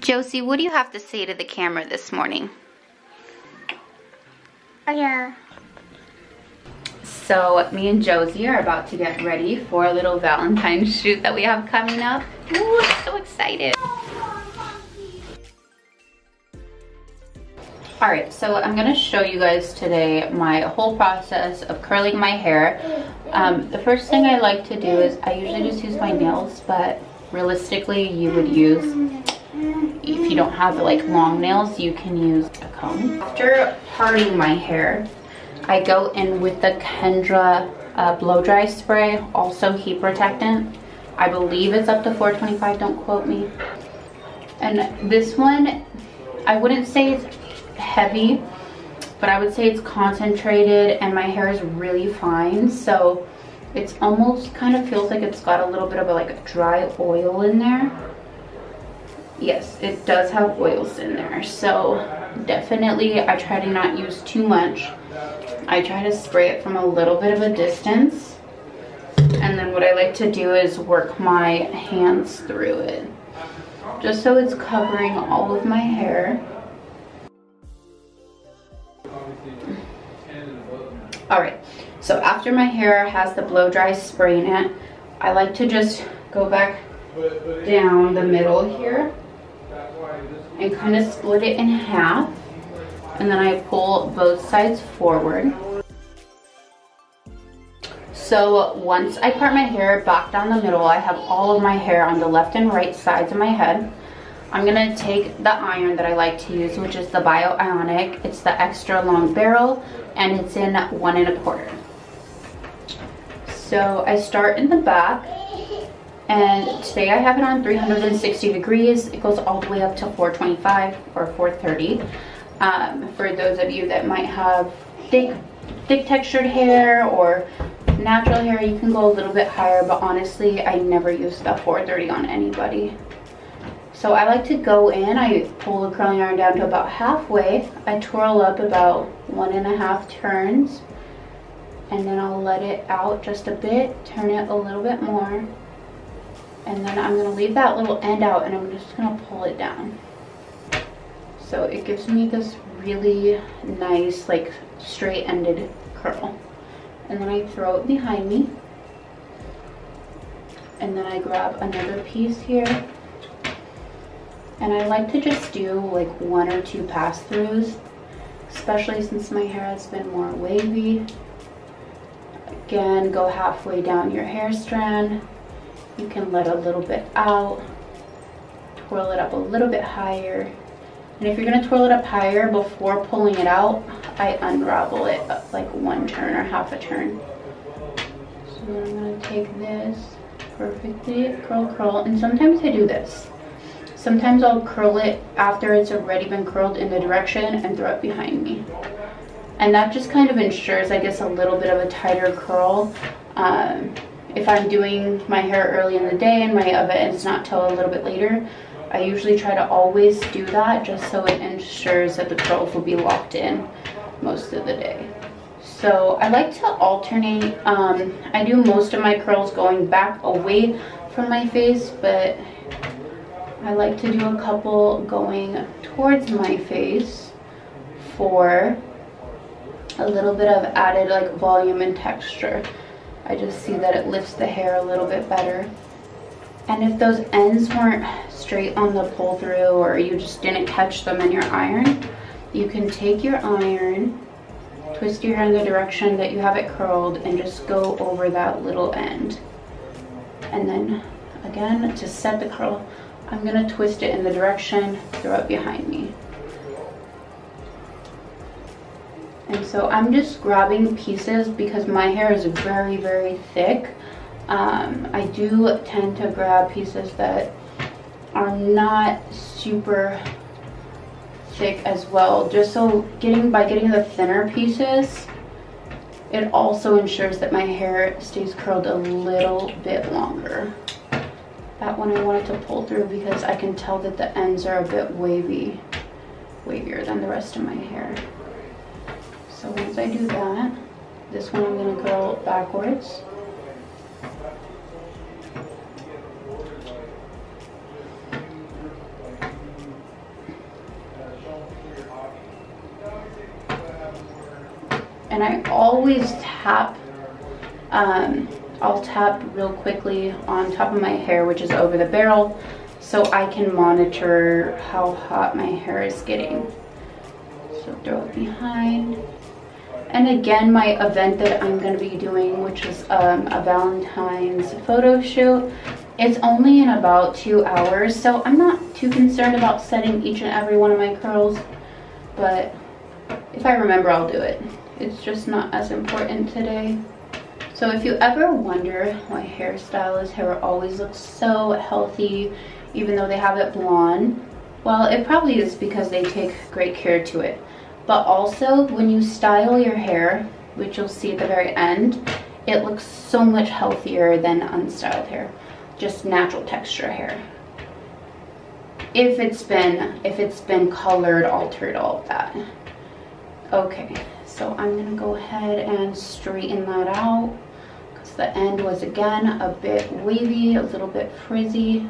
Josie, what do you have to say to the camera this morning? Yeah. So me and Josie are about to get ready for a little Valentine's shoot that we have coming up. Ooh, I'm so excited. Alright, so I'm going to show you guys today my whole process of curling my hair. The first thing I like to do is I usually just use my nails, but realistically you would use, if you don't have like long nails, you can use a comb. After parting my hair, I go in with the Kendra blow dry spray, also heat protectant. I believe it's up to 425, don't quote me. And this one, I wouldn't say it's heavy, but I would say it's concentrated, and my hair is really fine, so it's almost kind of feels like it's got a little bit of like a dry oil in there. Yes, it does have oils in there, so definitely I try to not use too much. I try to spray it from a little bit of a distance, and then what I like to do is work my hands through it just so it's covering all of my hair. Alright, so after my hair has the blow dry spray in it, I like to just go back down the middle here and kind of split it in half, and then I pull both sides forward. So once I part my hair back down the middle, I have all of my hair on the left and right sides of my head. I'm gonna take the iron that I like to use, which is the Bio-Ionic. It's the extra long barrel, and it's in 1 1/4. So I start in the back, and today I have it on 360 degrees. It goes all the way up to 425 or 430. For those of you that might have thick textured hair or natural hair, you can go a little bit higher, but honestly, I never use the 430 on anybody. So I like to go in, I pull the curling iron down to about halfway, I twirl up about 1 1/2 turns, and then I'll let it out just a bit, turn it a little bit more, and then I'm going to leave that little end out, and I'm just going to pull it down. So it gives me this really nice, like, straight-ended curl. And then I throw it behind me, and then I grab another piece here. And I like to just do like 1 or 2 pass-throughs, especially since my hair has been more wavy. Again, go halfway down your hair strand. You can let a little bit out, twirl it up a little bit higher. And if you're gonna twirl it up higher before pulling it out, I unravel it up like 1 turn or half a turn. So then I'm gonna take this, perfectly curl, and sometimes I do this. Sometimes I'll curl it after it's already been curled in the direction and throw it behind me. And that just kind of ensures, I guess, a little bit of a tighter curl. If I'm doing my hair early in the day and my event is not till a little bit later, I usually try to always do that just so it ensures that the curls will be locked in most of the day. So I like to alternate. I do most of my curls going back away from my face, but I like to do a couple going towards my face for a little bit of added like volume and texture. I just see that it lifts the hair a little bit better. And if those ends weren't straight on the pull through, or you just didn't catch them in your iron, you can take your iron, twist your hair in the direction that you have it curled, and just go over that little end. And then again, to set the curl, I'm gonna twist it in the direction, throw it behind me. And so I'm just grabbing pieces because my hair is very, very thick. I do tend to grab pieces that are not super thick as well, just so by getting the thinner pieces, it also ensures that my hair stays curled a little bit longer. That one I wanted to pull through because I can tell that the ends are a bit wavier than the rest of my hair. So once I do that, this one I'm going to curl backwards. And I always tap, I'll tap real quickly on top of my hair, which is over the barrel, so I can monitor how hot my hair is getting. So throw it behind. And again, my event that I'm going to be doing, which is a Valentine's photo shoot, it's only in about 2 hours, so I'm not too concerned about setting each and every one of my curls, but if I remember, I'll do it. It's just not as important today. So if you ever wonder why hairstylists' hair always looks so healthy, even though they have it blonde, well, it probably is because they take great care to it. But also, when you style your hair, which you'll see at the very end, it looks so much healthier than unstyled hair. Just natural texture hair. If it's been colored, altered, all of that. Okay, so I'm gonna go ahead and straighten that out because the end was again a bit wavy, a little bit frizzy.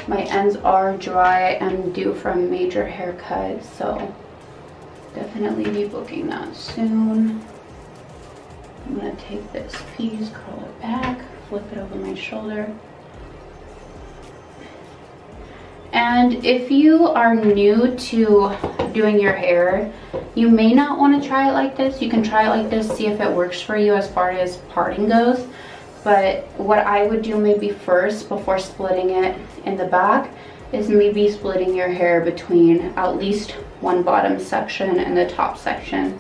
My ends are dry and due for a major haircut, so definitely be booking that soon. I'm gonna take this piece, curl it back, flip it over my shoulder. And if you are new to doing your hair, you may not want to try it like this. You can try it like this, see if it works for you as far as parting goes. But what I would do maybe first, before splitting it in the back, is maybe splitting your hair between at least one bottom section and the top section.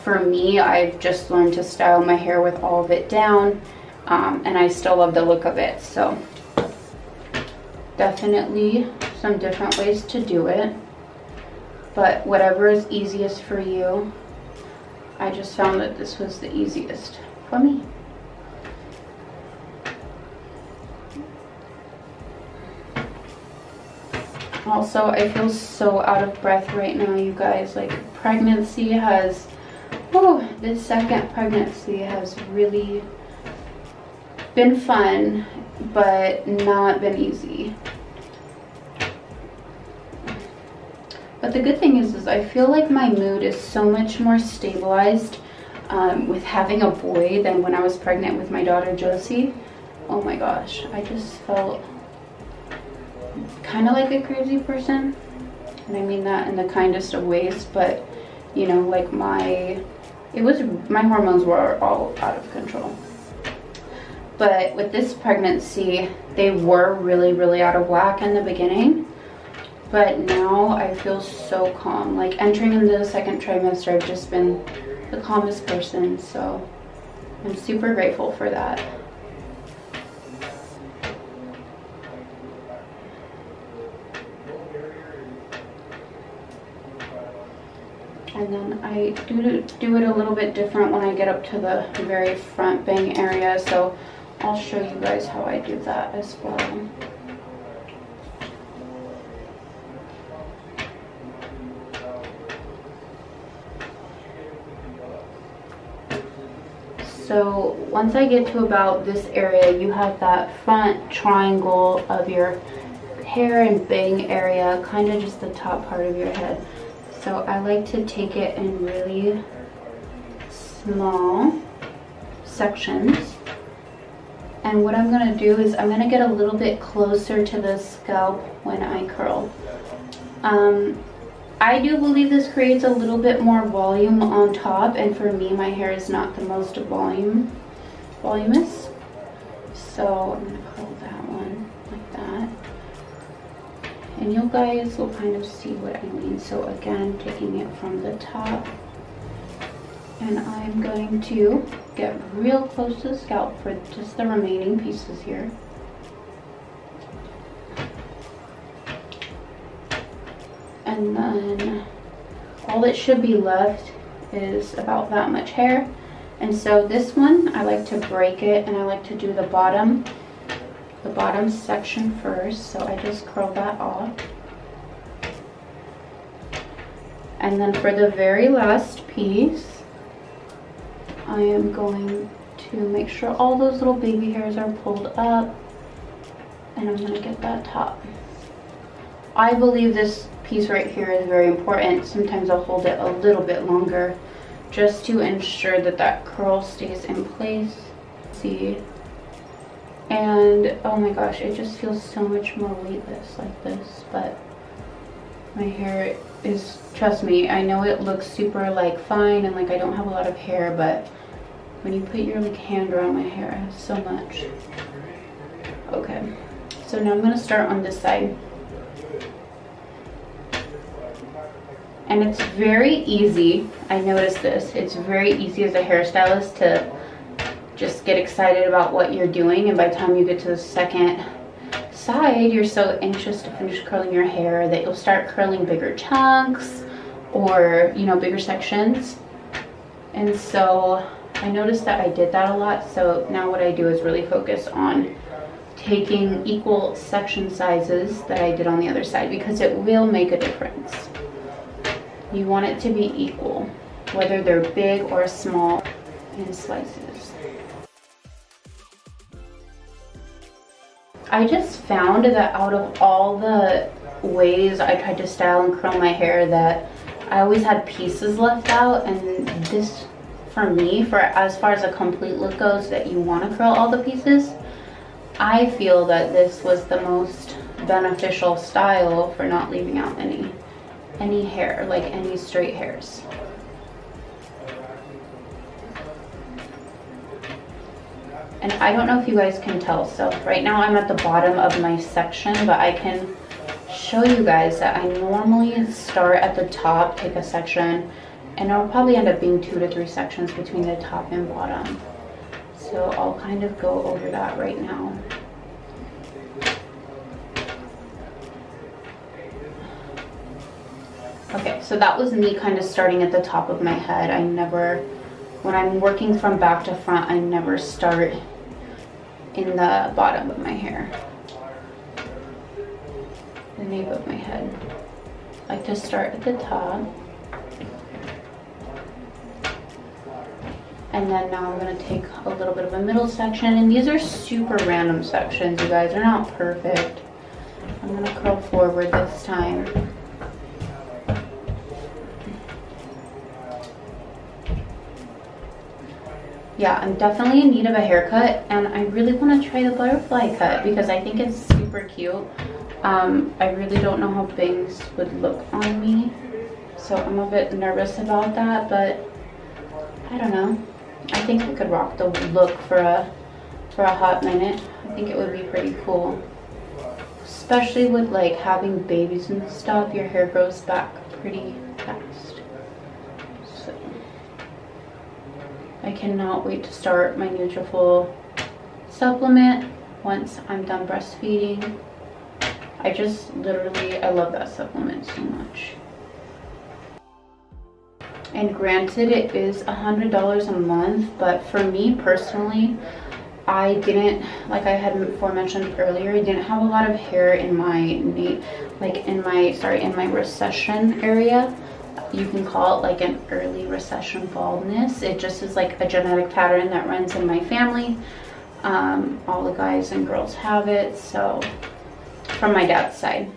For me, I've just learned to style my hair with all of it down, and I still love the look of it. So definitely some different ways to do it, but whatever is easiest for you. I just found that this was the easiest for me. Also, I feel so out of breath right now, you guys. Like, pregnancy has, this second pregnancy has really been fun, but not been easy. But the good thing is I feel like my mood is so much more stabilized with having a boy than when I was pregnant with my daughter Josie. Oh my gosh, I just felt kind of like a crazy person, and I mean that in the kindest of ways. But you know, like my hormones were all out of control. But with this pregnancy, they were really out of whack in the beginning. But now I feel so calm. Like, entering into the second trimester, I've just been the calmest person. So I'm super grateful for that. And then I do it a little bit different when I get up to the very front bang area. So I'll show you guys how I do that as well. So once I get to about this area, you have that front triangle of your hair and bang area, kind of just the top part of your head. So I like to take it in really small sections. And what I'm going to do is I'm going to get a little bit closer to the scalp when I curl. I do believe this creates a little bit more volume on top, and for me, my hair is not the most voluminous. So I'm going to curl that one like that. And you guys will kind of see what I mean. So again, taking it from the top. And I'm going to get real close to the scalp for just the remaining pieces here. And then all that should be left is about that much hair. And so this one, I like to break it, and I like to do the bottom section first. So I just curl that off. And then for the very last piece, I am going to make sure all those little baby hairs are pulled up, and I'm going to get that top. I believe this piece right here is very important. Sometimes I'll hold it a little bit longer just to ensure that that curl stays in place. See? And oh my gosh, it just feels so much more weightless like this. But my hair is, trust me, I know it looks super like fine and like I don't have a lot of hair, but when you put your like hand around my hair, I have so much. Okay, so now I'm gonna start on this side. And it's very easy, I noticed this, it's very easy as a hairstylist to just get excited about what you're doing, and by the time you get to the second side, you're so anxious to finish curling your hair that you'll start curling bigger chunks or, you know, bigger sections. And so I noticed that I did that a lot, so now what I do is really focus on taking equal section sizes that I did on the other side, because it will make a difference. You want it to be equal, whether they're big or small in slices. I just found that out of all the ways I tried to style and curl my hair, that I always had pieces left out, and this, for me, for as far as a complete look goes, that you want to curl all the pieces, I feel that this was the most beneficial style for not leaving out any hair, like any straight hairs. And I don't know if you guys can tell, so right now I'm at the bottom of my section, but I can show you guys that I normally start at the top, take a section, and it'll probably end up being 2 to 3 sections between the top and bottom. So I'll kind of go over that right now. Okay, so that was me kind of starting at the top of my head. I never, when I'm working from back to front, I never start in the bottom of my hair, the nape of my head. I like to start at the top. And then now I'm gonna take a little bit of a middle section, and these are super random sections, you guys, they're not perfect. I'm gonna curl forward this time. Yeah, I'm definitely in need of a haircut, and I really want to try the butterfly cut because I think it's super cute. I really don't know how bangs would look on me, so I'm a bit nervous about that, but I don't know. I think I could rock the look for a hot minute. I think it would be pretty cool, especially with like having babies and stuff. Your hair grows back pretty fast. I cannot wait to start my Nutrafol supplement once I'm done breastfeeding. I just literally, I love that supplement so much. And granted, it is $100 a month, but for me personally, I didn't, like I had aforementioned earlier, I didn't have a lot of hair in my in my recession area. You can call it like an early recession baldness. It just is like a genetic pattern that runs in my family. All the guys and girls have it, so from my dad's side.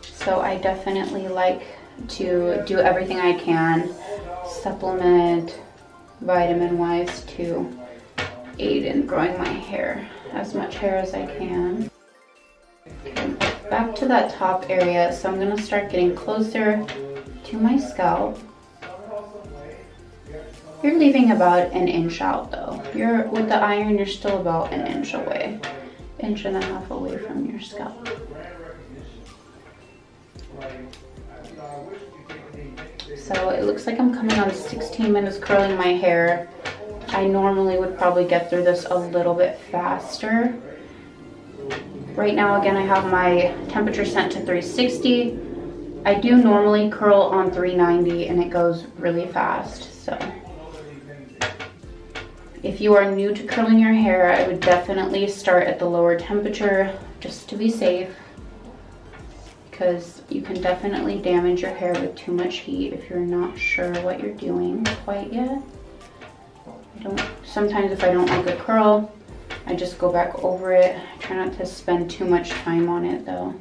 So I definitely like to do everything I can, supplement, vitamin wise, to aid in growing my hair, as much hair as I can. Okay, back to that top area, so I'm gonna start getting closer to my scalp. You're leaving about an inch out though. With the iron, you're still about an inch away, 1.5 inches away from your scalp. So it looks like I'm coming on 16 minutes curling my hair. I normally would probably get through this a little bit faster. Right now, again, I have my temperature set to 360. I do normally curl on 390 and it goes really fast. So if you are new to curling your hair, I would definitely start at the lower temperature just to be safe, because you can definitely damage your hair with too much heat if you're not sure what you're doing quite yet. Sometimes if I don't like a curl, I just go back over it. I try not to spend too much time on it though.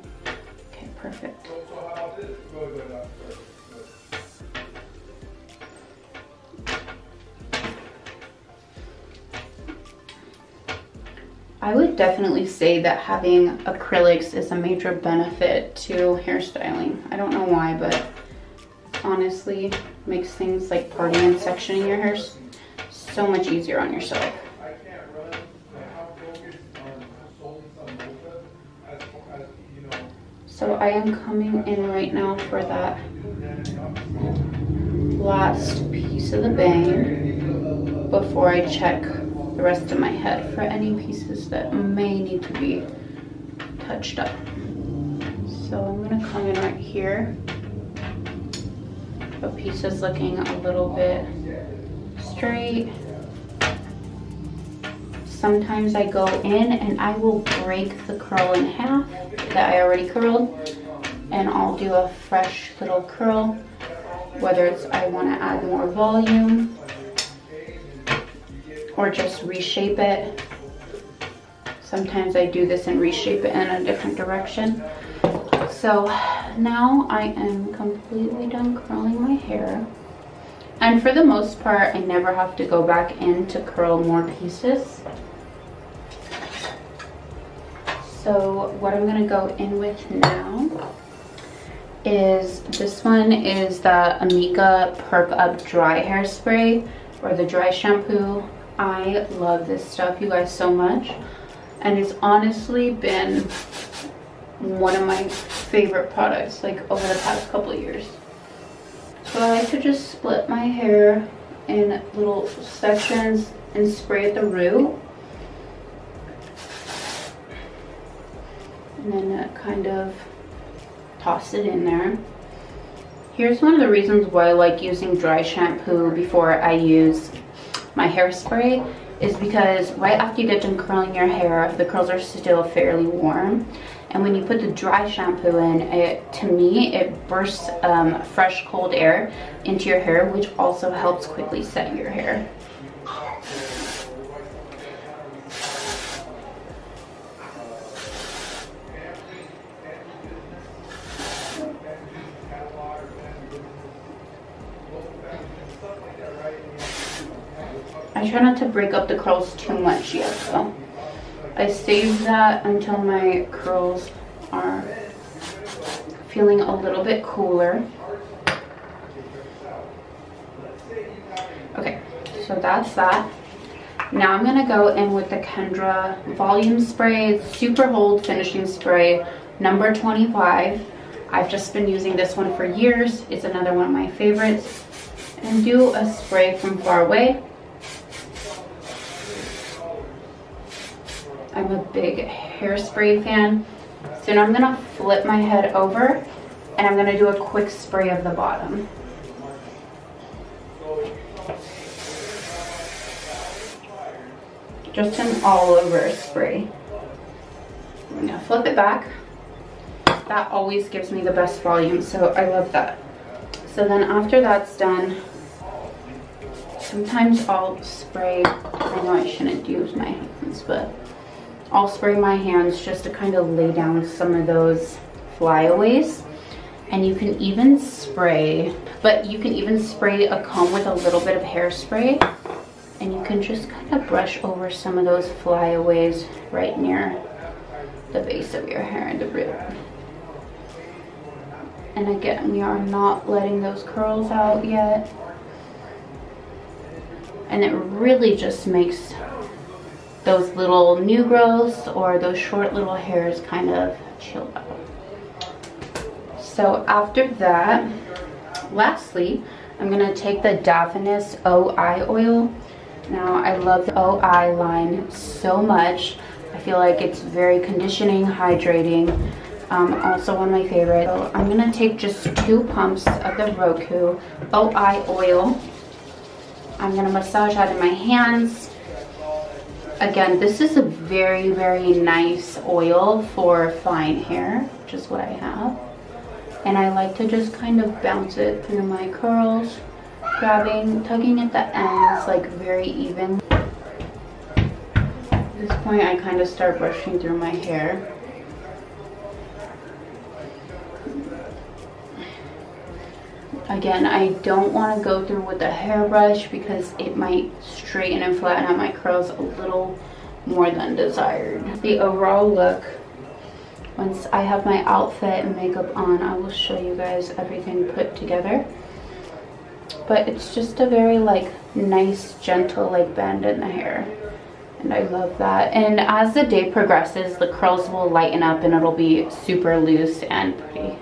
Okay, perfect. I would definitely say that having acrylics is a major benefit to hairstyling. I don't know why, but honestly, makes things like parting and sectioning your hair so much easier on yourself. So I am coming in right now for that last piece of the bang before I check the rest of my head for any pieces that may need to be touched up. So I'm gonna come in right here. The piece is looking a little bit straight. Sometimes I go in and I will break the curl in half that I already curled, and I'll do a fresh little curl, whether it's I want to add more volume or just reshape it. Sometimes I do this and reshape it in a different direction. So now I am completely done curling my hair. And for the most part, I never have to go back in to curl more pieces. So what I'm gonna go in with now is, this one is the Amika Perk Up Dry Hairspray, or the dry shampoo. I love this stuff, you guys, so much. And it's honestly been one of my favorite products, like, over the past couple of years. So I like to just split my hair in little sections and spray at the root. And then kind of toss it in there. Here's one of the reasons why I like using dry shampoo before I use my hairspray, is because right after you get done curling your hair, the curls are still fairly warm. And when you put the dry shampoo in, to me, it bursts fresh, cold air into your hair, which also helps quickly set your hair. I try not to break up the curls too much yet, though. I save that until my curls are feeling a little bit cooler. Okay, so that's that. Now I'm gonna go in with the Kendra Volume Spray Super Hold Finishing Spray number 25. I've just been using this one for years. It's another one of my favorites. And do a spray from far away. I'm a big hairspray fan. So now I'm gonna flip my head over and I'm gonna do a quick spray of the bottom. Just an all over spray. I'm gonna flip it back. That always gives me the best volume, so I love that. So then after that's done, sometimes I'll spray, I know I shouldn't use my hands, but I'll spray my hands just to kind of lay down some of those flyaways. And you can even spray, a comb with a little bit of hairspray, and you can just kind of brush over some of those flyaways right near the base of your hair and the root. And again, we are not letting those curls out yet. And it really just makes those little new growths or those short little hairs kind of chill out. So after that, lastly, I'm gonna take the Daphnis OI oil. Now I love the OI line so much. I feel like it's very conditioning, hydrating. Also one of my favorites. So I'm gonna take just 2 pumps of the Roku OI oil. I'm gonna massage that in my hands. Again, this is a very, very nice oil for fine hair, which is what I have. And I like to just kind of bounce it through my curls, tugging at the ends, like very even. At this point, I kind of start brushing through my hair. Again, I don't want to go through with a hairbrush because it might straighten and flatten out my curls a little more than desired. The overall look, once I have my outfit and makeup on, I will show you guys everything put together. But it's just a very like nice, gentle like bend in the hair. And I love that. And as the day progresses, the curls will lighten up and it'll be super loose and pretty.